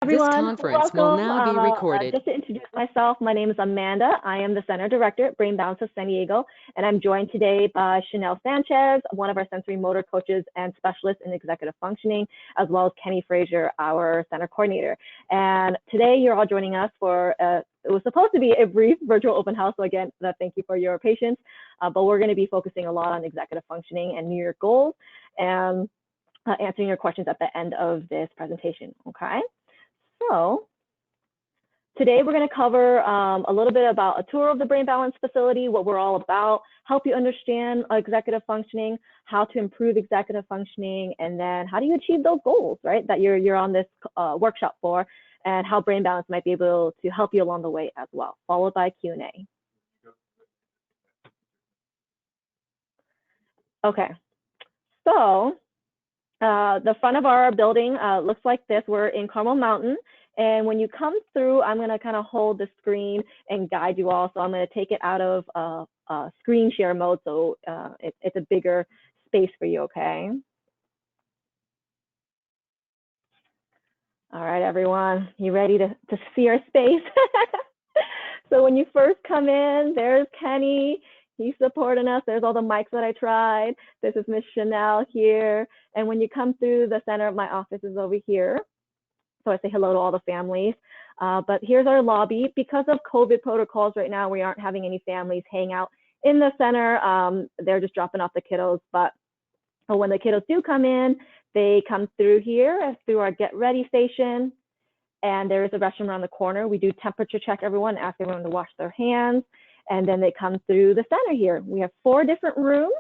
This Everyone, conference will welcome. now be recorded. Just to introduce myself, my name is Amanda. I am the Center Director at Brain Balance of San Diego, and I'm joined today by Chanel Sanchez, one of our sensory motor coaches and specialists in executive functioning, as well as Kenny Frazier, our Center Coordinator. And today you're all joining us for, it was supposed to be a brief virtual open house, so again, thank you for your patience, but we're gonna be focusing a lot on executive functioning and New Year goals, and answering your questions at the end of this presentation, okay? So today we're going to cover a little bit about a tour of the Brain Balance facility, what we're all about, help you understand executive functioning, how to improve executive functioning, and then how do you achieve those goals, right, that you're on this workshop for, and how Brain Balance might be able to help you along the way as well, followed by Q&A. Okay, so the front of our building looks like this. We're in Carmel Mountain. And when you come through, I'm going to kind of hold the screen and guide you all. So I'm going to take it out of screen share mode, so it's a bigger space for you, okay? All right, everyone, you ready to see our space? So when you first come in, there's Kenny. He's supporting us. There's all the mics that I tried. This is Miss Chanel here. And when you come through, the center of my office is over here. So I say hello to all the families. But here's our lobby. Because of COVID protocols right now, we aren't having any families hang out in the center. They're just dropping off the kiddos. But when the kiddos do come in, they come through here, through our get ready station. And there is a restroom around the corner. We do temperature check everyone, ask everyone to wash their hands. And then they come through the center here. We have 4 different rooms.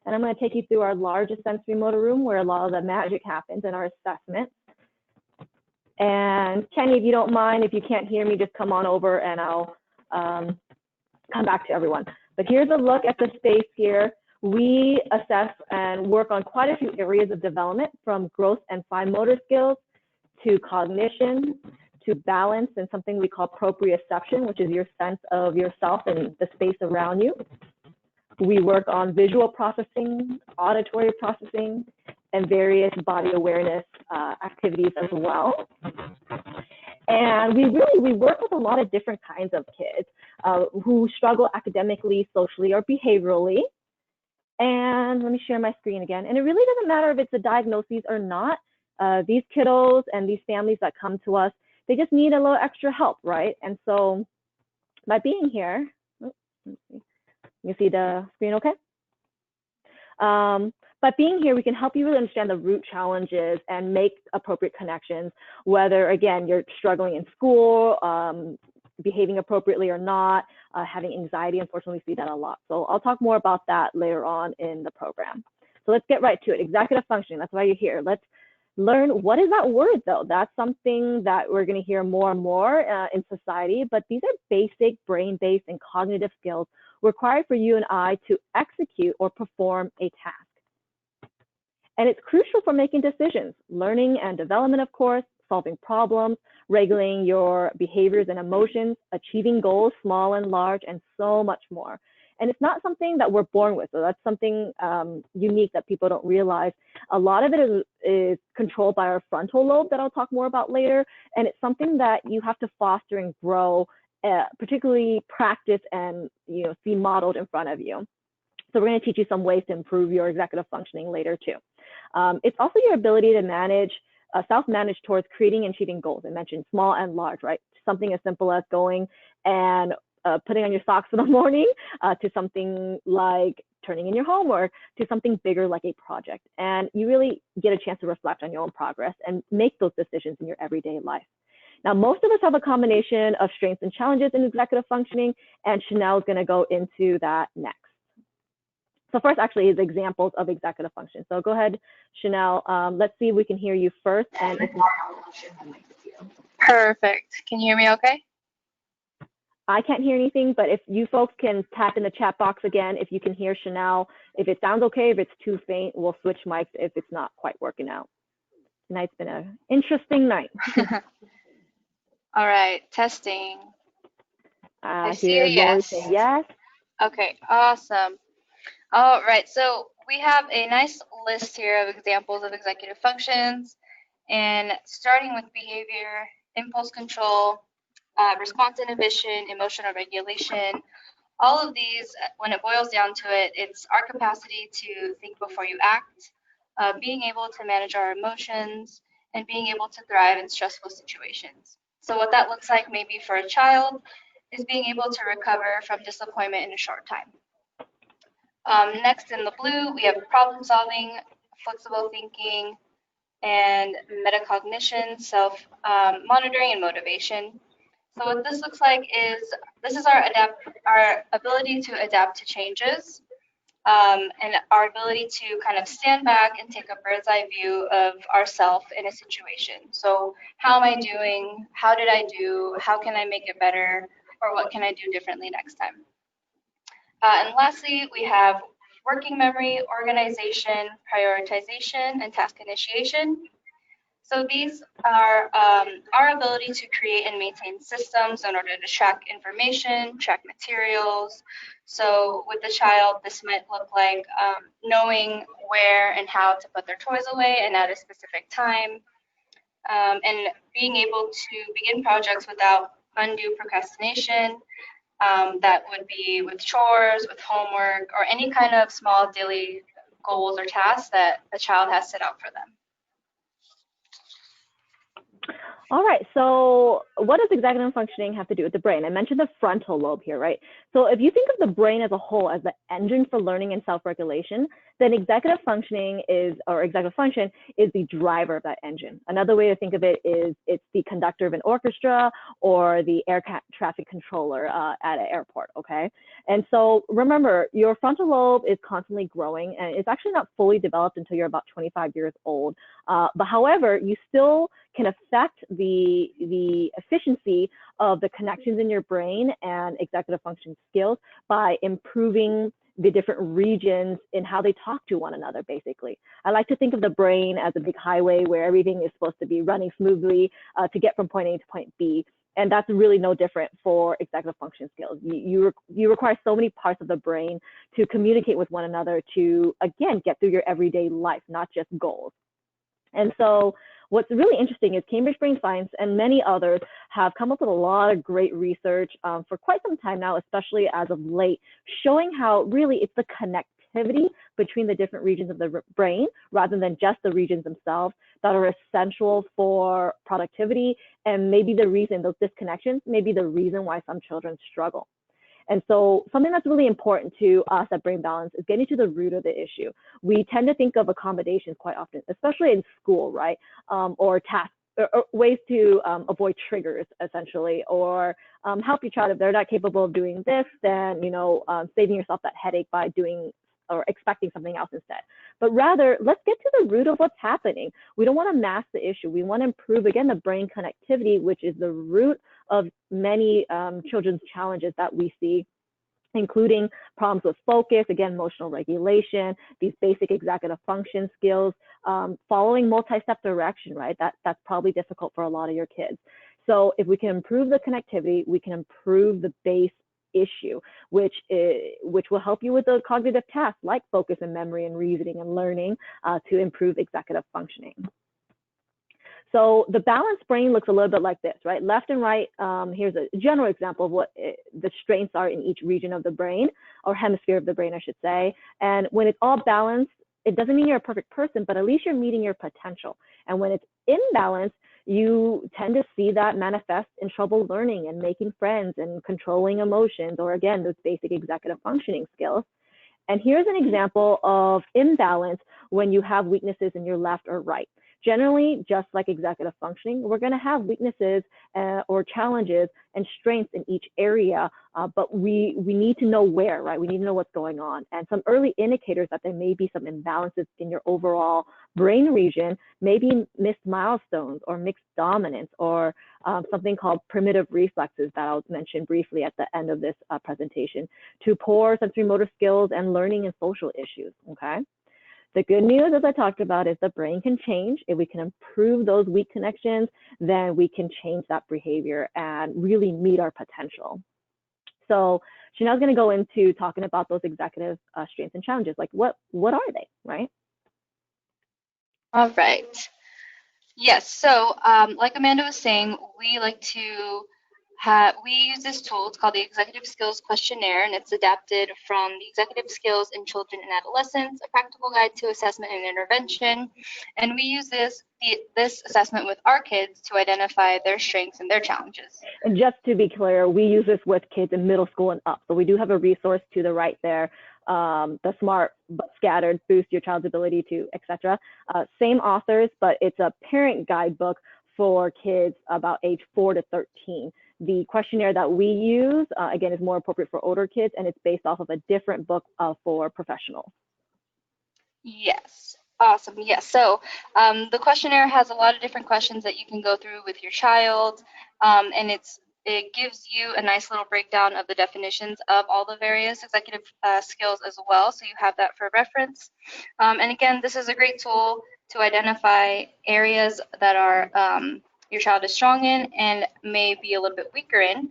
And I'm going to take you through our largest sensory motor room where a lot of the magic happens in our assessment. And Kenny, if you don't mind, if you can't hear me, just come on over and I'll come back to everyone. But here's a look at the space here. We assess and work on quite a few areas of development, from growth and fine motor skills to cognition, to balance, and something we call proprioception, which is your sense of yourself and the space around you. We work on visual processing, auditory processing, and various body awareness activities as well. And we work with a lot of different kinds of kids who struggle academically, socially, or behaviorally. And let me share my screen again. And it really doesn't matter if it's a diagnosis or not. These kiddos and these families that come to us, they just need a little extra help, right? And so by being here, you see the screen okay? By being here, we can help you really understand the root challenges and make appropriate connections, whether, again, you're struggling in school, behaving appropriately or not, having anxiety. Unfortunately, we see that a lot. So I'll talk more about that later on in the program. So let's get right to it. Executive functioning, that's why you're here. Let's learn, what is that word though? That's something that we're going to hear more and more in society, but these are basic brain-based and cognitive skills required for you and I to execute or perform a task. And it's crucial for making decisions, learning and development, of course, solving problems, regulating your behaviors and emotions, achieving goals, small and large, and so much more. And it's not something that we're born with, so that's something unique that people don't realize. A lot of it is controlled by our frontal lobe that I'll talk more about later, and it's something that you have to foster and grow, particularly practice and see modeled in front of you. So we're going to teach you some ways to improve your executive functioning later too. It's also your ability to manage, self-manage towards creating and achieving goals. I mentioned small and large, right? Something as simple as going and putting on your socks in the morning to something like turning in your homework, to something bigger like a project. And you really get a chance to reflect on your own progress and make those decisions in your everyday life. Now, most of us have a combination of strengths and challenges in executive functioning, and Chanel is going to go into that next. So first, actually, is examples of executive function. So go ahead, Chanel. Let's see if we can hear you first. And if not, perfect. Can you hear me okay? I can't hear anything, but if you folks can tap in the chat box again, if you can hear Chanel, if it sounds okay, if it's too faint, we'll switch mics if it's not quite working out. Tonight's been an interesting night. All right, testing. I hear Lori say yes. Okay, awesome. All right, so we have a nice list here of examples of executive functions, and starting with behavior impulse control, response inhibition, emotional regulation. All of these, when it boils down to it, it's our capacity to think before you act, being able to manage our emotions, and being able to thrive in stressful situations. So what that looks like maybe for a child is being able to recover from disappointment in a short time. Next in the blue, we have problem solving, flexible thinking, and metacognition, self-monitoring, and motivation. So what this looks like is this is our ability to adapt to changes, and our ability to kind of stand back and take a bird's eye view of ourselves in a situation. So how am I doing? How did I do? How can I make it better? Or what can I do differently next time? And lastly, we have working memory, organization, prioritization, and task initiation. So these are our ability to create and maintain systems in order to track information, track materials. So with the child, this might look like knowing where and how to put their toys away and at a specific time, and being able to begin projects without undue procrastination. That would be with chores, with homework, or any kind of small daily goals or tasks that the child has set out for them. All right, so what does executive functioning have to do with the brain? I mentioned the frontal lobe here, right? So if you think of the brain as a whole as the engine for learning and self-regulation, then executive function is the driver of that engine. Another way to think of it is it's the conductor of an orchestra or the air traffic controller at an airport, okay? And so remember, your frontal lobe is constantly growing, and it's actually not fully developed until you're about 25 years old. But however, you still can affect the efficiency of the connections in your brain and executive function skills by improving the different regions in how they talk to one another, basically. I like to think of the brain as a big highway where everything is supposed to be running smoothly to get from point A to point B. And that's really no different for executive function skills. You require so many parts of the brain to communicate with one another to, again, get through your everyday life, not just goals. And so what's really interesting is Cambridge Brain Science and many others have come up with a lot of great research for quite some time now, especially as of late, showing how really it's the connectivity between the different regions of the brain rather than just the regions themselves that are essential for productivity, and maybe the reason, those disconnections may be the reason why some children struggle. And so something that's really important to us at Brain Balance is getting to the root of the issue. We tend to think of accommodations quite often, especially in school, right? Or tasks, or ways to avoid triggers, essentially, or help your child. If they're not capable of doing this, then, saving yourself that headache by doing or expecting something else instead. But rather, let's get to the root of what's happening. We don't want to mask the issue. We want to improve, again, the brain connectivity, which is the root of many children's challenges that we see, including problems with focus, again, emotional regulation, these basic executive function skills, following multi-step direction, right? That's probably difficult for a lot of your kids. So if we can improve the connectivity, we can improve the base issue, which will help you with the cognitive tasks like focus and memory and reasoning and learning to improve executive functioning. So the balanced brain looks a little bit like this, right? Left and right, here's a general example of what the strengths are in each region of the brain, or hemisphere of the brain, I should say. And when it's all balanced, it doesn't mean you're a perfect person, but at least you're meeting your potential. And when it's imbalanced, you tend to see that manifest in trouble learning and making friends and controlling emotions, or again, those basic executive functioning skills. And here's an example of imbalance when you have weaknesses in your left or right. Generally, just like executive functioning, we're going to have weaknesses or challenges and strengths in each area, but we need to know where, right? We need to know what's going on. And some early indicators that there may be some imbalances in your overall brain region, maybe missed milestones or mixed dominance, or something called primitive reflexes that I'll mention briefly at the end of this presentation, to poor sensory motor skills and learning and social issues, okay? The good news, as I talked about, is the brain can change. If we can improve those weak connections, then we can change that behavior and really meet our potential. So Chanel's going to go into talking about those executive strengths and challenges. Like, what are they, right? All right. Yes, so like Amanda was saying, we like to we use this tool. It's called the Executive Skills Questionnaire, and it's adapted from the Executive Skills in Children and Adolescents, a practical guide to assessment and intervention. And we use this assessment with our kids to identify their strengths and their challenges. And just to be clear, we use this with kids in middle school and up. So we do have a resource to the right there, the Smart but Scattered, Boost Your Child's Ability to, etc. Same authors, but it's a parent guidebook for kids about age 4 to 13. The questionnaire that we use, again, is more appropriate for older kids, and it's based off of a different book for professionals. Yes, awesome. Yes, so the questionnaire has a lot of different questions that you can go through with your child, and it gives you a nice little breakdown of the definitions of all the various executive skills as well, so you have that for reference. And again, this is a great tool to identify areas that are your child is strong in and may be a little bit weaker in.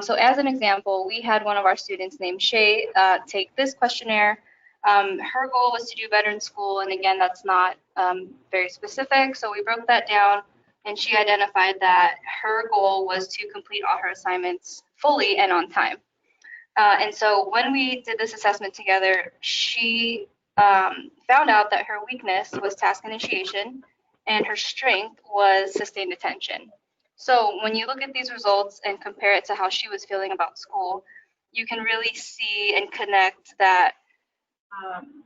So as an example, we had one of our students named Shay take this questionnaire. Her goal was to do better in school, and again, that's not very specific, so we broke that down, and she identified that her goal was to complete all her assignments fully and on time. And so when we did this assessment together, she found out that her weakness was task initiation, and her strength was sustained attention. So when you look at these results and compare it to how she was feeling about school, you can really see and connect that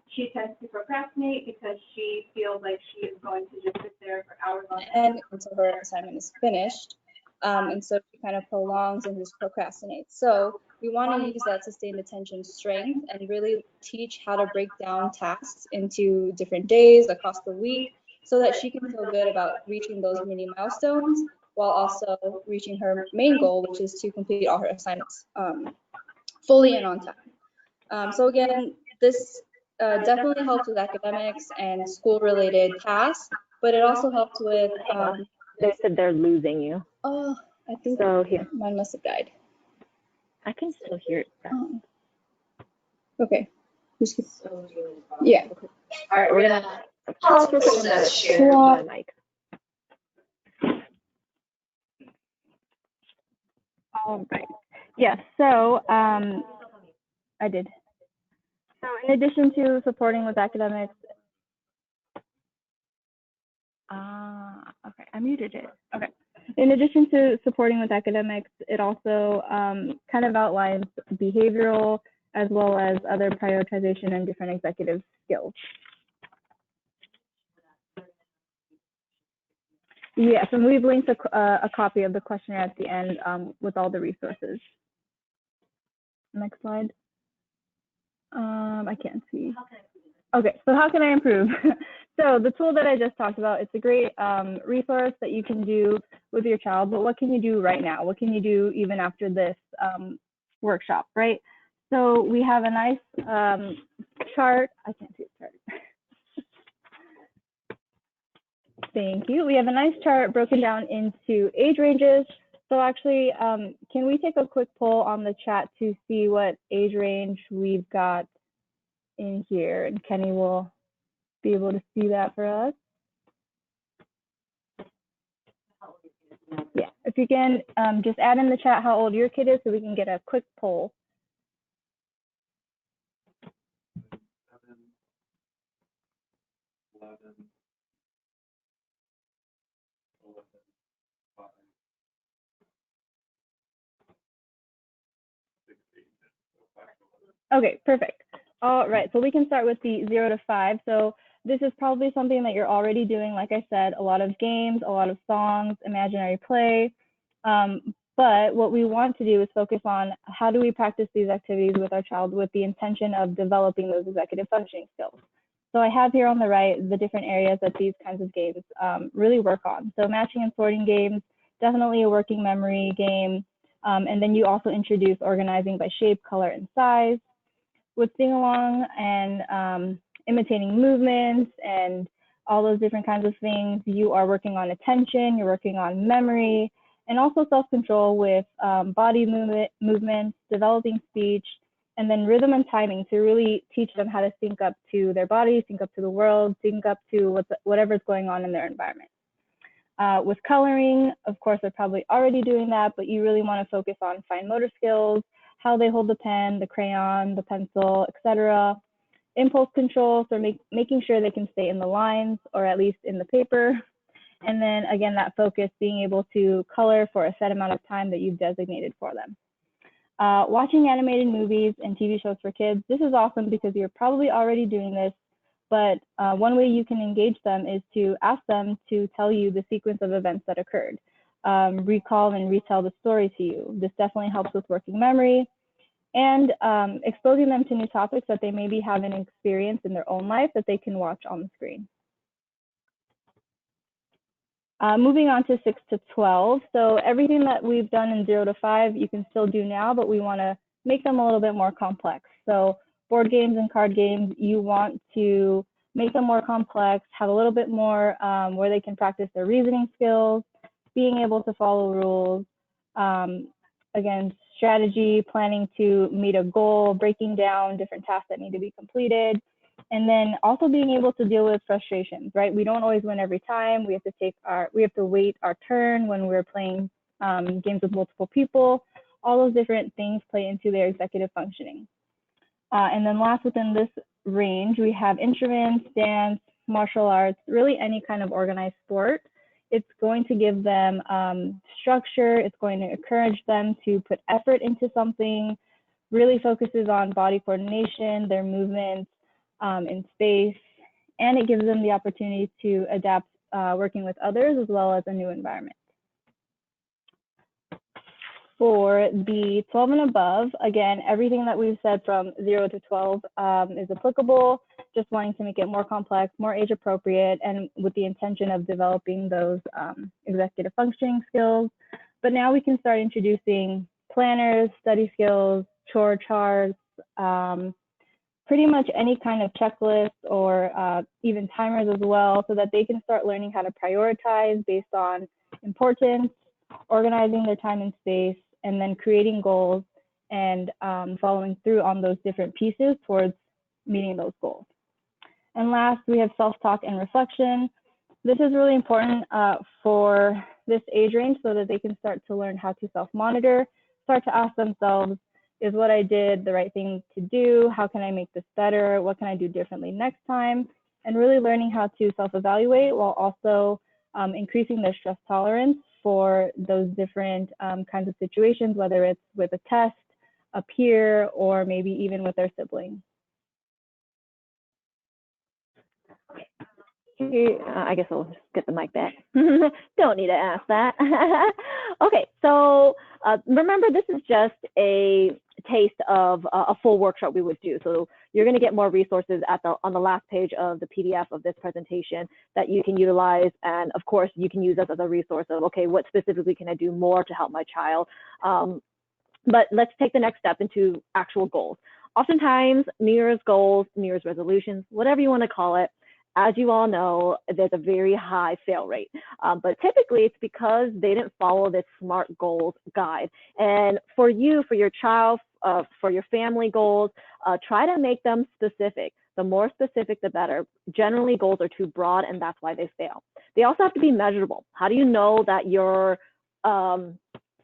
she tends to procrastinate because she feels like she is going to just sit there for hours on end until her assignment is finished. And so she kind of prolongs and just procrastinates. So we want to use that sustained attention strength and really teach how to break down tasks into different days across the week so that she can feel good about reaching those mini milestones while also reaching her main goal, which is to complete all her assignments fully and on time. So again, this definitely helps with academics and school-related tasks, but it also helps with. They said they're losing you. Oh, I think so. Here, mine must have died. I can still hear it. Okay. Yeah. All right, we're gonna pause for a second to share the mic. All right. Yes. So I did. So in addition to supporting with academics, okay, I muted it. Okay. In addition to supporting with academics, it also kind of outlines behavioral as well as other prioritization and different executive skills. Yes, and we've linked a copy of the questionnaire at the end with all the resources. Next slide. I can't see. Okay, so how can I improve? So the tool that I just talked about, it's a great resource that you can do with your child, but what can you do right now? What can you do even after this workshop, right? So we have a nice chart. I can't see the chart. Thank you. We have a nice chart broken down into age ranges. So actually, can we take a quick poll on the chat to see what age range we've got in here? And Kenny will be able to see that for us. Yeah, if you can just add in the chat how old your kid is so we can get a quick poll. 7, 11, 5, 6, 8, 5. Okay, perfect. All right, so we can start with the 0 to 5. So this is probably something that you're already doing. Like I said, a lot of games, a lot of songs, imaginary play. But what we want to do is focus on how do we practice these activities with our child with the intention of developing those executive functioning skills. So I have here on the right the different areas that these kinds of games really work on. So matching and sorting games, definitely a working memory game. And then you also introduce organizing by shape, color, and size. With sing along and imitating movements and all those different kinds of things, you are working on attention, you're working on memory, and also self-control with body movements, developing speech, and then rhythm and timing to really teach them how to sync up to their body, sync up to the world, sync up to whatever's going on in their environment. With coloring, of course, they're probably already doing that, but you really want to focus on fine motor skills, how they hold the pen, the crayon, the pencil, etc. Impulse control, so making sure they can stay in the lines or at least in the paper. And then again, that focus, being able to color for a set amount of time that you've designated for them. Watching animated movies and TV shows for kids, this is awesome because you're probably already doing this, but one way you can engage them is to ask them to tell you the sequence of events that occurred. Recall and retell the story to you. This definitely helps with working memory and exposing them to new topics that they maybe haven't experienced in their own life that they can watch on the screen. Moving on to 6 to 12. So everything that we've done in 0 to 5, you can still do now, but we want to make them a little bit more complex. So board games and card games, you want to make them more complex, have a little bit more where they can practice their reasoning skills, being able to follow rules, again, strategy, planning to meet a goal, breaking down different tasks that need to be completed, and then also being able to deal with frustrations, right? We don't always win every time. We have to wait our turn when we're playing games with multiple people. All those different things play into their executive functioning. And then last within this range, we have instruments, dance, martial arts, really any kind of organized sport. It's going to give them structure. It's going to encourage them to put effort into something, really focuses on body coordination, their movements in space, and it gives them the opportunity to adapt working with others as well as a new environment. For the 12 and above, again, everything that we've said from 0 to 12 is applicable, just wanting to make it more complex, more age appropriate, and with the intention of developing those executive functioning skills. But now we can start introducing planners, study skills, chore charts, pretty much any kind of checklist or even timers as well, so that they can start learning how to prioritize based on importance, organizing their time and space, and then creating goals and following through on those different pieces towards meeting those goals. And last, we have self-talk and reflection. This is really important for this age range so that they can start to learn how to self-monitor, start to ask themselves, is what I did the right thing to do? How can I make this better? What can I do differently next time? And really learning how to self-evaluate while also increasing their stress tolerance for those different kinds of situations, whether it's with a test, a peer, or maybe even with their siblings. I guess I'll just get the mic back. Don't need to ask that. Okay, so remember, this is just a taste of a full workshop we would do. So you're going to get more resources on the last page of the PDF of this presentation that you can utilize. And of course, you can use this as a resource of, okay, what specifically can I do more to help my child? But let's take the next step into actual goals. Oftentimes, New Year's goals, New Year's resolutions, whatever you want to call it, as you all know, there's a very high fail rate, but typically it's because they didn't follow this SMART goals guide. And for you, for your child, for your family goals, try to make them specific. The more specific, the better. Generally, goals are too broad, and that's why they fail. They also have to be measurable. How do you know that you're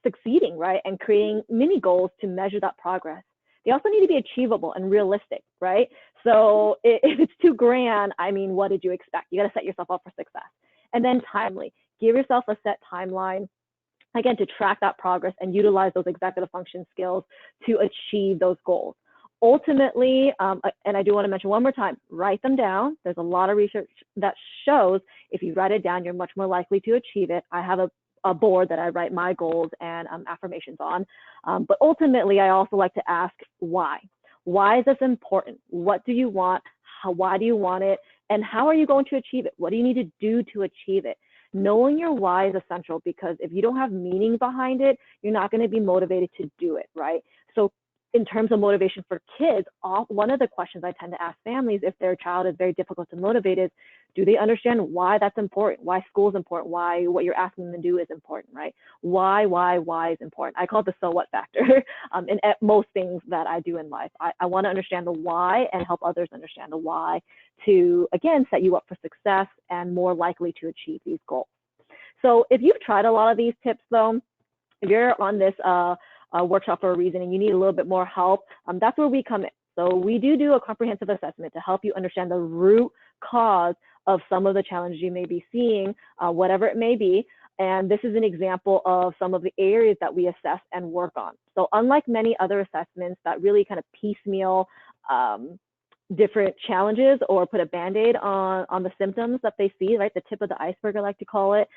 succeeding, right? And creating mini goals to measure that progress. They also need to be achievable and realistic, right? So if it's too grand, I mean, what did you expect? You got to set yourself up for success. And then timely. Give yourself a set timeline, again, to track that progress and utilize those executive function skills to achieve those goals. Ultimately, and I do want to mention one more time, write them down. There's a lot of research that shows if you write it down, you're much more likely to achieve it. I have a board that I write my goals and affirmations on. But ultimately, I also like to ask why. Why is this important? What do you want? Why do you want it? And how are you going to achieve it? What do you need to do to achieve it? Knowing your why is essential, because if you don't have meaning behind it, you're not going to be motivated to do it, right? So in terms of motivation for kids, one of the questions I tend to ask families if their child is very difficult to motivate is, do they understand why that's important? Why school is important? Why what you're asking them to do is important, right? Why is important? I call it the so what factor in most things that I do in life. I want to understand the why and help others understand the why to, again, set you up for success and more likely to achieve these goals. So if you've tried a lot of these tips though, if you're on this workshop for a reason and you need a little bit more help, that's where we come in. So we do a comprehensive assessment to help you understand the root cause of some of the challenges you may be seeing, whatever it may be. And this is an example of some of the areas that we assess and work on. So unlike many other assessments that really kind of piecemeal different challenges or put a Band-Aid on the symptoms that they see, right, the tip of the iceberg, I like to call it,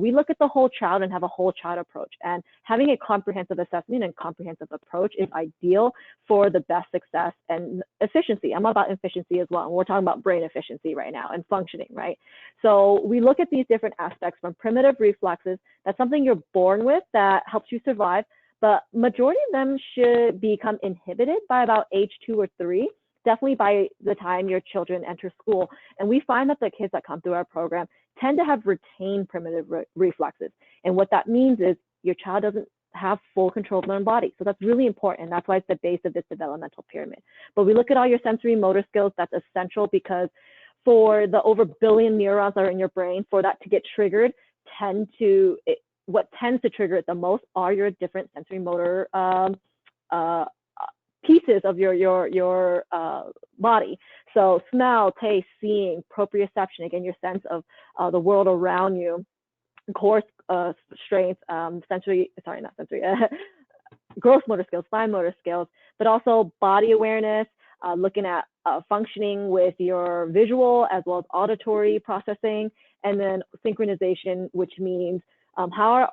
we look at the whole child and have a whole child approach. And having a comprehensive assessment and comprehensive approach is ideal for the best success and efficiency. I'm about efficiency as well. And we're talking about brain efficiency right now and functioning, right? So we look at these different aspects from primitive reflexes. That's something you're born with that helps you survive, but majority of them should become inhibited by about age 2 or 3. Definitely by the time your children enter school. And we find that the kids that come through our program tend to have retained primitive reflexes. And what that means is your child doesn't have full control of their own body. So that's really important. That's why it's the base of this developmental pyramid. But we look at all your sensory motor skills. That's essential because for the over billion neurons that are in your brain, for that to get triggered, what tends to trigger it the most are your different sensory motor pieces of your body. So smell, taste, seeing, proprioception, again, your sense of the world around you, core strength, gross motor skills, fine motor skills, but also body awareness, looking at functioning with your visual as well as auditory processing, and then synchronization, which means how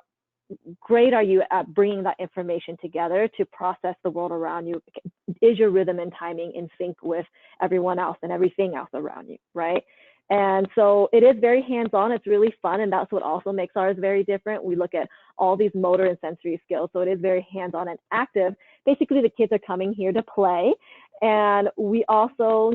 great are you at bringing that information together to process the world around you? Is your rhythm and timing in sync with everyone else and everything else around you, right? And so it is very hands-on. It's really fun, and that's what also makes ours very different. We look at all these motor and sensory skills, so it is very hands-on and active. Basically, the kids are coming here to play, and we also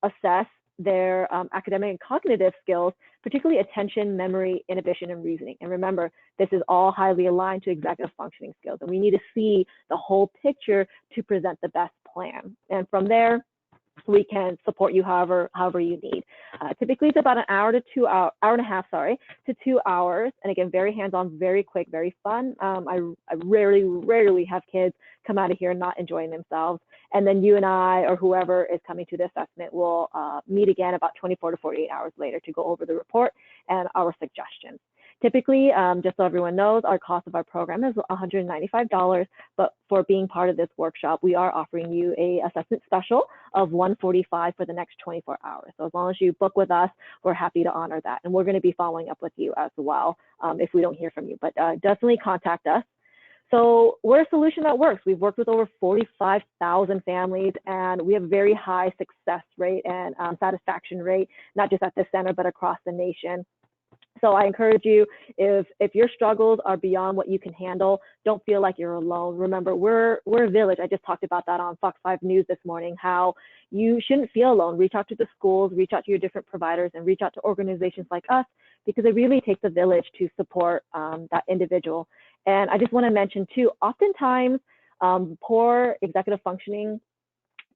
assess their academic and cognitive skills, particularly attention, memory, inhibition, and reasoning. And remember, this is all highly aligned to executive functioning skills. And we need to see the whole picture to present the best plan. And from there, we can support you however you need. Typically, it's about an hour and a half to 2 hours. And again, very hands-on, very quick, very fun. I rarely have kids come out of here not enjoying themselves. And then you and I, or whoever is coming to the assessment, will meet again about 24 to 48 hours later to go over the report and our suggestions. Typically, just so everyone knows, our cost of our program is $195, but for being part of this workshop, we are offering you a assessment special of $145 for the next 24 hours. So as long as you book with us, we're happy to honor that. And we're going to be following up with you as well if we don't hear from you, but definitely contact us. So we're a solution that works. We've worked with over 45,000 families, and we have very high success rate and satisfaction rate, not just at this center, but across the nation. So I encourage you, if your struggles are beyond what you can handle, don't feel like you're alone. Remember, we're a village. I just talked about that on Fox 5 News this morning, how you shouldn't feel alone. Reach out to the schools, reach out to your different providers, and reach out to organizations like us, because it really takes a village to support that individual. And I just want to mention too, oftentimes poor executive functioning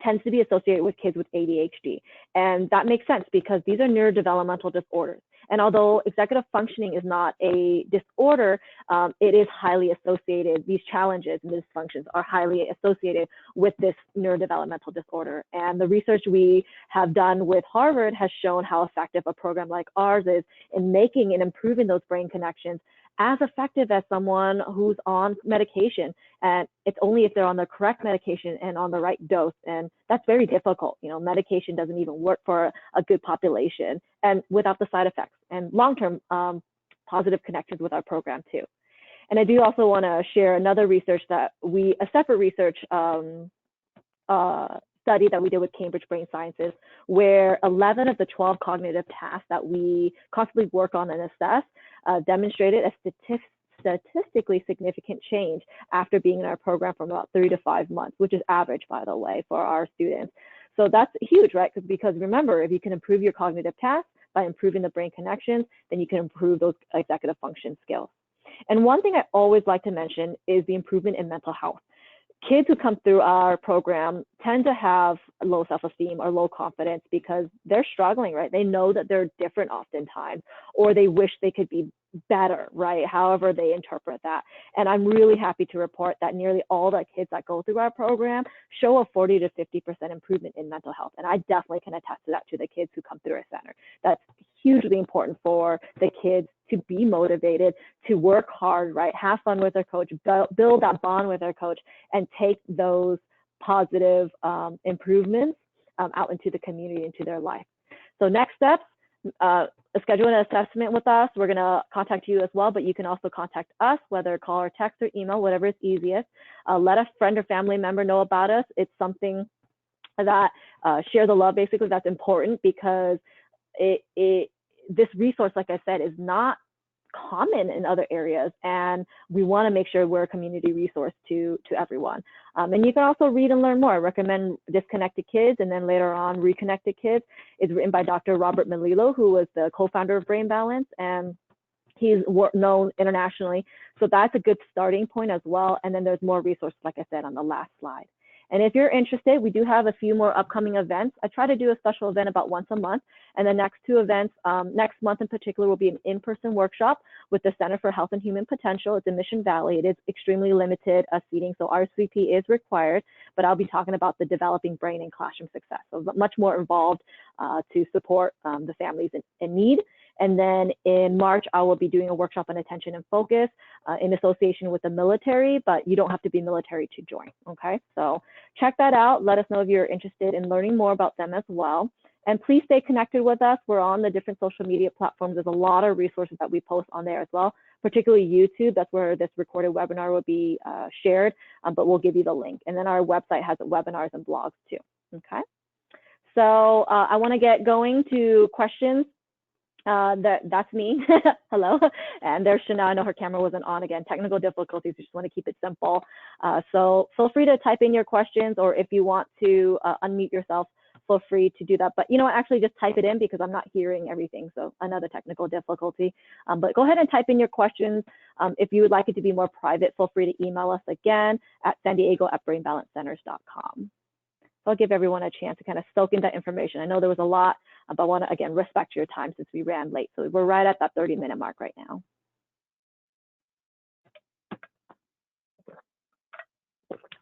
tends to be associated with kids with ADHD. And that makes sense because these are neurodevelopmental disorders. And although executive functioning is not a disorder, it is highly associated, these challenges and dysfunctions are highly associated with this neurodevelopmental disorder. And the research we have done with Harvard has shown how effective a program like ours is in making and improving those brain connections as effective as someone who's on medication. And it's only if they're on the correct medication and on the right dose. And that's very difficult. You know, medication doesn't even work for a good population and without the side effects and long-term positive connections with our program too. And I do also want to share another research a separate research study that we did with Cambridge Brain Sciences, where 11 of the 12 cognitive tasks that we constantly work on and assess demonstrated a statistically significant change after being in our program for about 3 to 5 months, which is average, by the way, for our students. So that's huge, right? Because remember, if you can improve your cognitive tasks by improving the brain connections, then you can improve those executive function skills. And one thing I always like to mention is the improvement in mental health. Kids who come through our program tend to have low self-esteem or low confidence because they're struggling, right? They know that they're different oftentimes, or they wish they could be better, right? However they interpret that. And I'm really happy to report that nearly all the kids that go through our program show a 40 to 50% improvement in mental health. And I definitely can attest to that to the kids who come through our center. That's hugely important for the kids to be motivated, to work hard, right? Have fun with their coach, build that bond with their coach, and take those positive improvements out into the community, into their life. So next steps, schedule an assessment with us. We're gonna contact you as well, but you can also contact us, whether call or text or email, whatever is easiest. Let a friend or family member know about us. It's something that share the love, basically, that's important because this resource, like I said, is not common in other areas, and we want to make sure we're a community resource to everyone. And you can also read and learn more. I recommend Disconnected Kids, and then later on Reconnected Kids. It's written by Dr. Robert Melillo, who was the co-founder of Brain Balance, and he's known internationally. So that's a good starting point as well. And then there's more resources, like I said, on the last slide. And if you're interested, we do have a few more upcoming events. I try to do a special event about once a month. And the next two events, next month in particular, will be an in-person workshop with the Center for Health and Human Potential. It's in Mission Valley. It is extremely limited seating, so RSVP is required, but I'll be talking about the developing brain and classroom success. So much more involved to support the families in need. And then in March, I will be doing a workshop on attention and focus in association with the military, but you don't have to be military to join, okay? So check that out. Let us know if you're interested in learning more about them as well. And please stay connected with us. We're on the different social media platforms. There's a lot of resources that we post on there as well, particularly YouTube. That's where this recorded webinar will be shared, but we'll give you the link. And then our website has webinars and blogs too, okay? So I wanna get going to questions. That's me. Hello. And there's Shana. I know her camera wasn't on again. Technical difficulties. We just want to keep it simple. So feel free to type in your questions, or if you want to unmute yourself, feel free to do that. But you know what, actually just type it in because I'm not hearing everything. So another technical difficulty. But go ahead and type in your questions. If you would like it to be more private, feel free to email us again at sandiego@brainbalancecenters.com. So I'll give everyone a chance to kind of soak in that information. I know there was a lot, but I want to, again, respect your time since we ran late. So we're right at that 30-minute mark right now.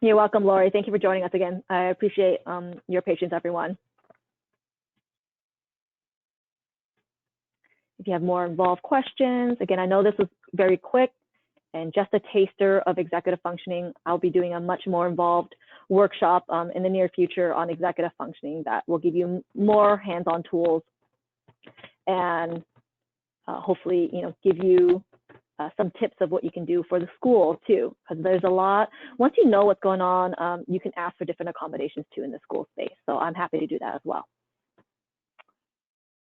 You're welcome, Lori. Thank you for joining us again. I appreciate your patience, everyone. If you have more involved questions, again, I know this was very quick and just a taster of executive functioning. I'll be doing a much more involved workshop in the near future on executive functioning that will give you more hands-on tools and hopefully, give you some tips of what you can do for the school too, because there's a lot. Once you know what's going on, you can ask for different accommodations too in the school space. So I'm happy to do that as well.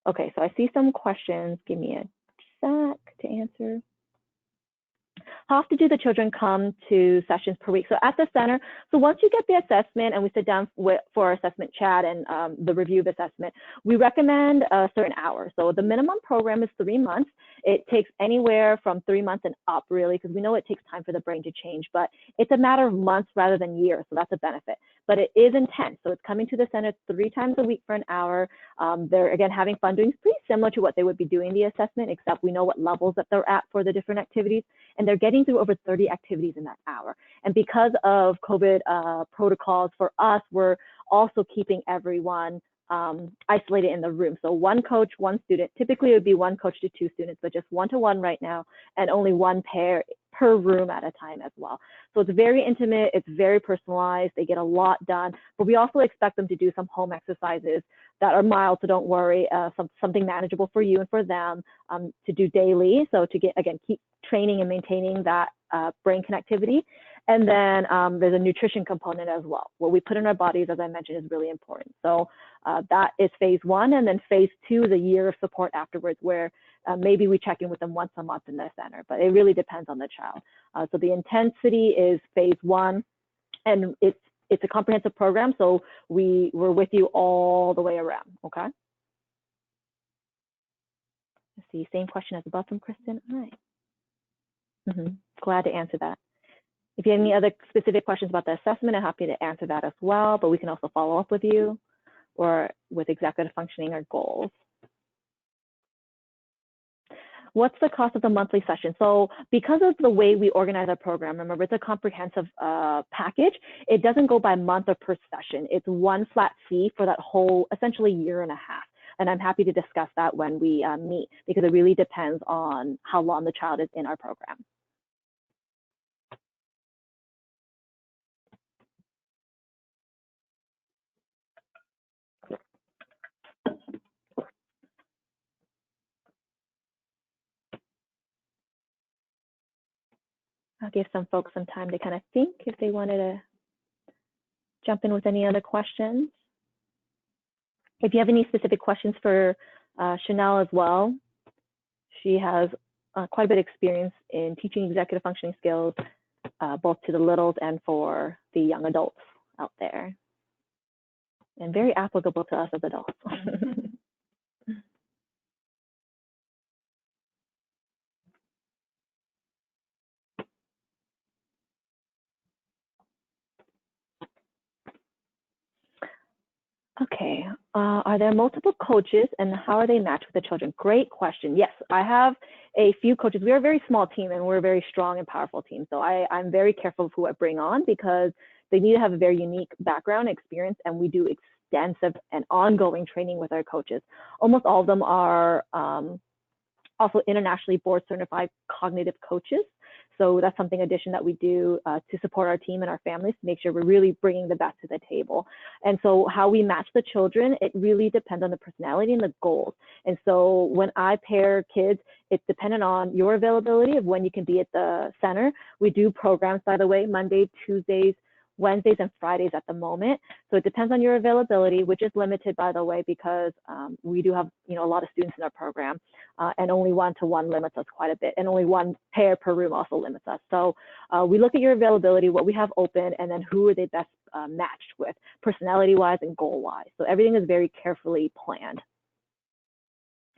Okay, so I see some questions. Give me a sec to answer. How often do the children come to sessions per week? So at the center, so once you get the assessment and we sit down for our assessment chat and the review of assessment, we recommend a certain hour. So the minimum program is 3 months. It takes anywhere from 3 months and up, really, because we know it takes time for the brain to change, but it's a matter of months rather than years, so that's a benefit. But it is intense, so it's coming to the center 3 times a week for an hour. They're, again, having fun, doing pretty similar to what they would be doing the assessment, except we know what levels that they're at for the different activities, and they're getting through over 30 activities in that hour. And because of COVID protocols for us, we're also keeping everyone isolated in the room. So 1 coach, 1 student. Typically it would be 1 coach to 2 students, but just 1-to-1 right now, and only 1 pair per room at a time as well. So it's very intimate, it's very personalized, they get a lot done, but we also expect them to do some home exercises that are mild, so don't worry, something manageable for you and for them to do daily. So to keep training and maintaining that brain connectivity. And then there's a nutrition component as well. What we put in our bodies, as I mentioned, is really important. So that is phase 1, and then phase 2 is a year of support afterwards, where maybe we check in with them once a month in the center, but it really depends on the child. So the intensity is phase 1, and it's a comprehensive program, so we're with you all the way around, okay? Let's see, same question as above from Kristen. All right. Glad to answer that. If you have any other specific questions about the assessment, I'm happy to answer that as well, but we can also follow up with you or with executive functioning or goals. What's the cost of the monthly session? So because of the way we organize our program, remember it's a comprehensive package, it doesn't go by month or per session. It's one flat fee for that whole essentially year and a half. And I'm happy to discuss that when we meet, because it really depends on how long the child is in our program. I'll give some folks some time to kind of think if they wanted to jump in with any other questions. If you have any specific questions for Chanel as well, she has quite a bit of experience in teaching executive functioning skills, both to the littles and for the young adults out there, and very applicable to us as adults. Okay, are there multiple coaches and how are they matched with the children? Great question. Yes, I have a few coaches. We are a very small team and we're a very strong and powerful team. So I'm very careful of who I bring on because they need to have a very unique background experience, and we do extensive and ongoing training with our coaches. Almost all of them are also internationally board certified cognitive coaches. So that's something addition that we do to support our team and our families to make sure we're really bringing the best to the table. And so how we match the children, it really depends on the personality and the goals. And so when I pair kids, it's dependent on your availability of when you can be at the center. We do programs, by the way, Monday, Tuesdays, Wednesdays, and Fridays at the moment. So it depends on your availability, which is limited, by the way, because we do have a lot of students in our program, and only one-to-one limits us quite a bit, and only one pair per room also limits us. So we look at your availability, what we have open, and then who are they best matched with, personality-wise and goal-wise. So everything is very carefully planned.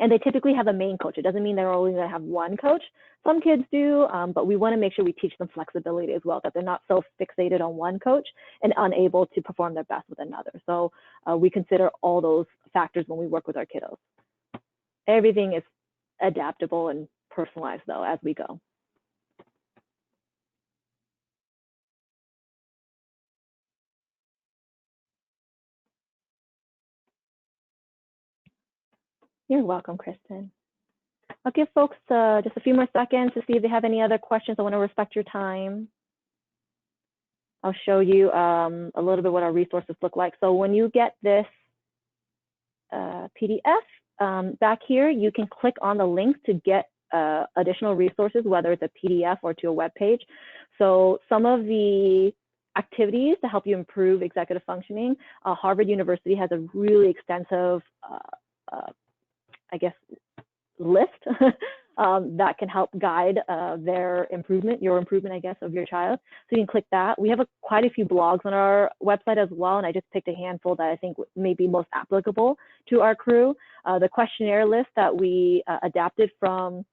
And they typically have a main coach. It doesn't mean they're only going to have one coach. Some kids do, but we want to make sure we teach them flexibility as well, that they're not so fixated on one coach and unable to perform their best with another. So we consider all those factors when we work with our kiddos. Everything is adaptable and personalized, though, as we go. You're welcome, Kristen. I'll give folks just a few more seconds to see if they have any other questions. I want to respect your time. I'll show you a little bit what our resources look like. So when you get this PDF back here, you can click on the links to get additional resources, whether it's a PDF or to a web page. So some of the activities to help you improve executive functioning, Harvard University has a really extensive, I guess, list that can help guide their improvement, your improvement, I guess, of your child. So you can click that. We have quite a few blogs on our website as well, and I just picked a handful that I think may be most applicable to our crew. The questionnaire list that we adapted from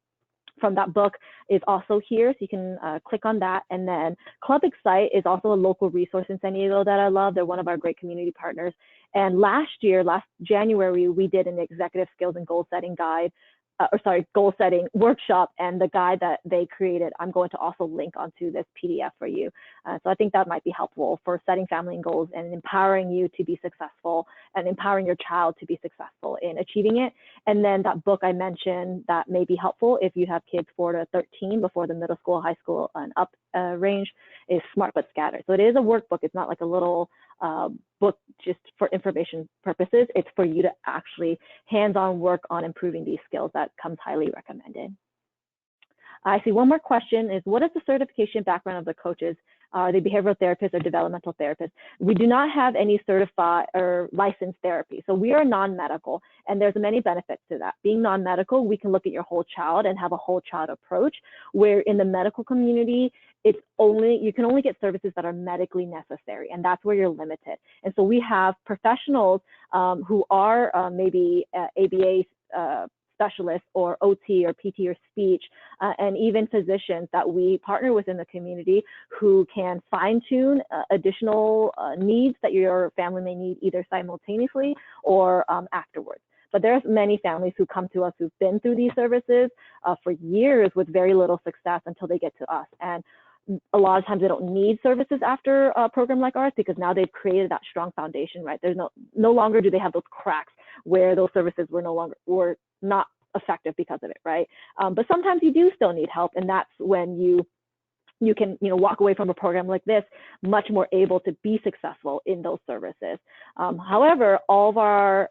that book is also here, so you can click on that. And then Club Excite is also a local resource in San Diego that I love. They're one of our great community partners. And last January, we did an executive skills and goal setting guide, goal setting workshop, and the guide that they created, I'm going to also link onto this PDF for you. So I think that might be helpful for setting family goals and empowering you to be successful and empowering your child to be successful in achieving it. And then that book I mentioned that may be helpful if you have kids 4 to 13 before the middle school, high school, and up range is Smart But Scattered. So it is a workbook. It's not like a little book just for information purposes. It's for you to actually hands-on work on improving these skills. That comes highly recommended. I see one more question is, what is the certification background of the coaches? Are they behavioral therapists or developmental therapists? We do not have any certified or licensed therapy. So we are non-medical, and there's many benefits to that. Being non-medical, we can look at your whole child and have a whole child approach, where in the medical community, you can only get services that are medically necessary, and that's where you're limited. And so we have professionals who are maybe ABA specialists or OT or PT or speech, and even physicians that we partner with in the community who can fine-tune additional needs that your family may need either simultaneously or afterwards. But there's many families who come to us who've been through these services for years with very little success until they get to us. And a lot of times they don't need services after a program like ours because now they've created that strong foundation, right? There's no longer do they have those cracks where those services were not effective because of it, right? But sometimes you do still need help, and that's when you can walk away from a program like this much more able to be successful in those services. However, all of our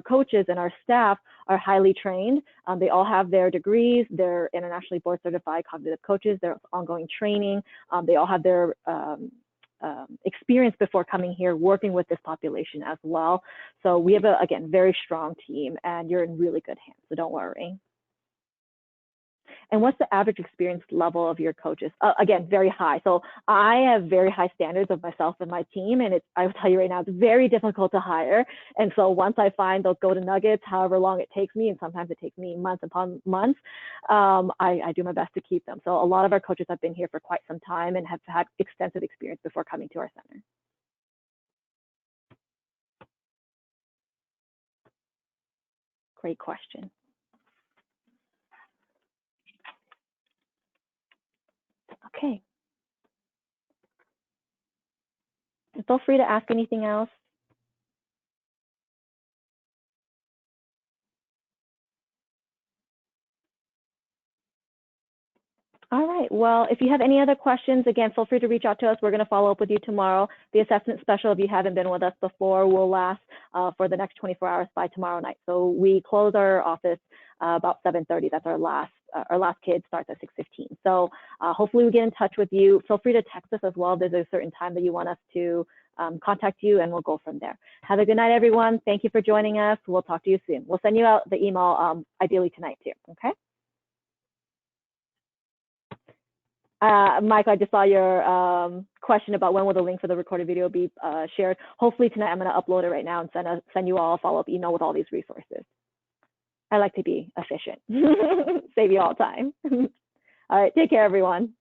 coaches and our staff are highly trained. They all have their degrees. They're internationally board certified cognitive coaches. They're ongoing training. They all have their experience before coming here working with this population as well. So we have a, again, very strong team, and you're in really good hands, so don't worry. And what's the average experience level of your coaches? Again, very high. So I have very high standards of myself and my team, and I will tell you right now, it's very difficult to hire. And so once I find those golden nuggets, however long it takes me, and sometimes it takes me months upon months, I do my best to keep them. So a lot of our coaches have been here for quite some time and have had extensive experience before coming to our center. Great question. Okay. Feel free to ask anything else. All right, well, if you have any other questions, again, feel free to reach out to us. We're going to follow up with you tomorrow. The assessment special, if you haven't been with us before, will last for the next 24 hours by tomorrow night. So we close our office about 7:30. That's our last kid starts at 6:15. So hopefully we get in touch with you. Feel free to text us as well if there's a certain time that you want us to contact you, and we'll go from there. Have a good night, everyone. Thank you for joining us. We'll talk to you soon. We'll send you out the email ideally tonight too, okay? Michael, I just saw your question about when will the link for the recorded video be shared. Hopefully tonight. I'm going to upload it right now and send you all a follow-up email with all these resources. I like to be efficient, save you all time. All right, take care, everyone.